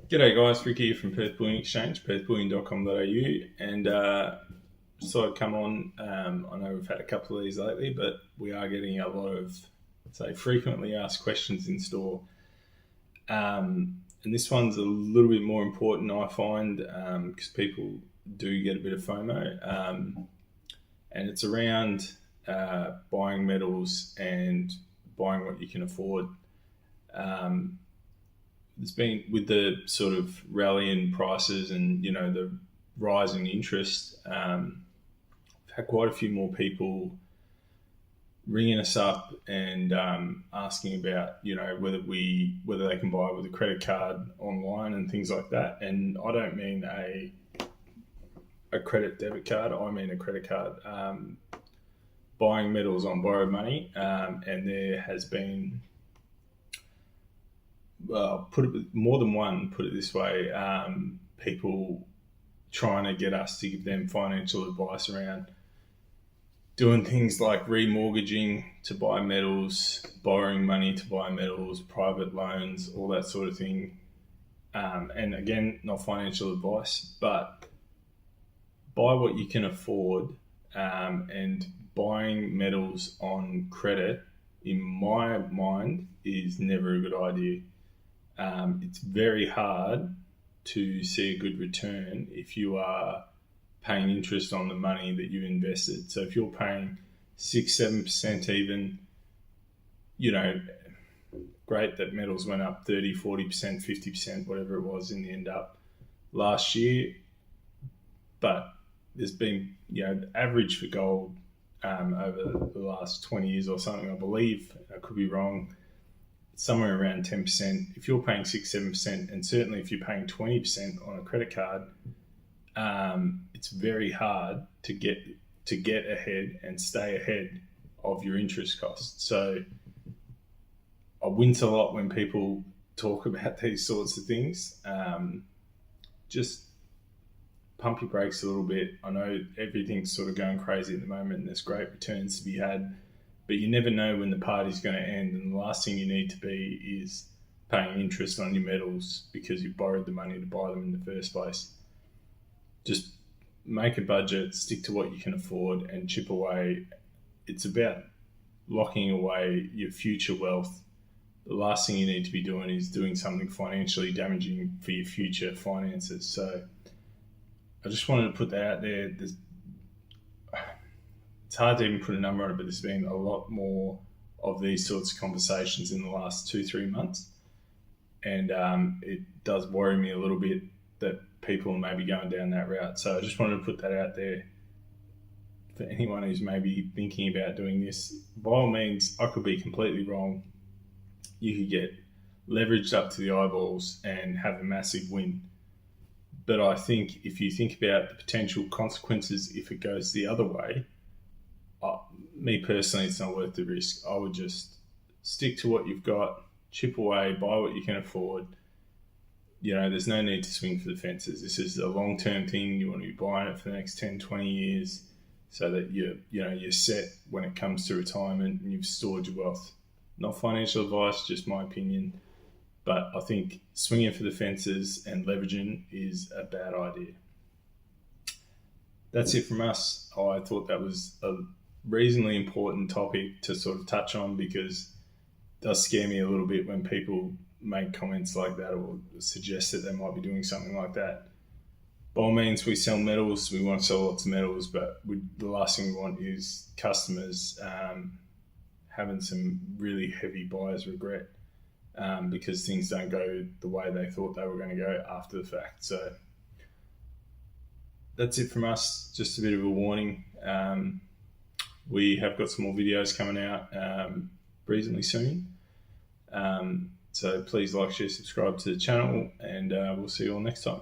G'day guys, Rick here from Perth Bullion Exchange, perthbullion.com.au, and just thought I'd come on. I know we've had a couple of these lately, but we are getting a lot of, say, frequently asked questions in store. And this one's a little bit more important, I find, because people do get a bit of FOMO, and it's around buying metals and buying what you can afford. There's been, with the sort of rally in prices and the rise in interest, I've had quite a few more people ringing us up and asking about whether they can buy with a credit card online and things like that. And I don't mean a credit debit card. I mean a credit card. Buying metals on borrowed money, and there has been, put it this way, people trying to get us to give them financial advice around doing things like remortgaging to buy metals, borrowing money to buy metals, private loans, all that sort of thing. And again, not financial advice, but buy what you can afford, and buying metals on credit, in my mind, is never a good idea. It's very hard to see a good return if you are paying interest on the money that you invested. So if you're paying 6-7% even, great that metals went up 30, 40%, 50%, whatever it was in the end up last year. But there's been, the average for gold over the last 20 years or something, I believe, I could be wrong, somewhere around 10%. If you're paying 6-7%, and certainly if you're paying 20% on a credit card, it's very hard to get ahead and stay ahead of your interest costs. So I wince a lot when people talk about these sorts of things. Just pump your brakes a little bit. I know everything's sort of going crazy at the moment and there's great returns to be had, but you never know when the party's going to end, and the last thing you need to be is paying interest on your metals because you borrowed the money to buy them in the first place. Just make a budget, stick to what you can afford, and chip away. It's about locking away your future wealth. The last thing you need to be doing is doing something financially damaging for your future finances. So I just wanted to put that out there. It's hard to even put a number on it, but there's been a lot more of these sorts of conversations in the last 2-3 months. And it does worry me a little bit that people may be going down that route. So I just wanted to put that out there for anyone who's maybe thinking about doing this. By all means, I could be completely wrong. You could get leveraged up to the eyeballs and have a massive win. But I think if you think about the potential consequences if it goes the other way, me personally, it's not worth the risk. I would just stick to what you've got, chip away, buy what you can afford. There's no need to swing for the fences. This is a long-term thing. You want to be buying it for the next 10, 20 years so that you're set when it comes to retirement and you've stored your wealth. Not financial advice, just my opinion. But I think swinging for the fences and leveraging is a bad idea. That's it from us. I thought that was a reasonably important topic to sort of touch on, because it does scare me a little bit when people make comments like that or suggest that they might be doing something like that. By all means, we sell metals. We want to sell lots of metals, but the last thing we want is customers having some really heavy buyer's regret because things don't go the way they thought they were going to go after the fact. So that's it from us. Just a bit of a warning. We have got some more videos coming out reasonably soon. So please like, share, subscribe to the channel, and we'll see you all next time.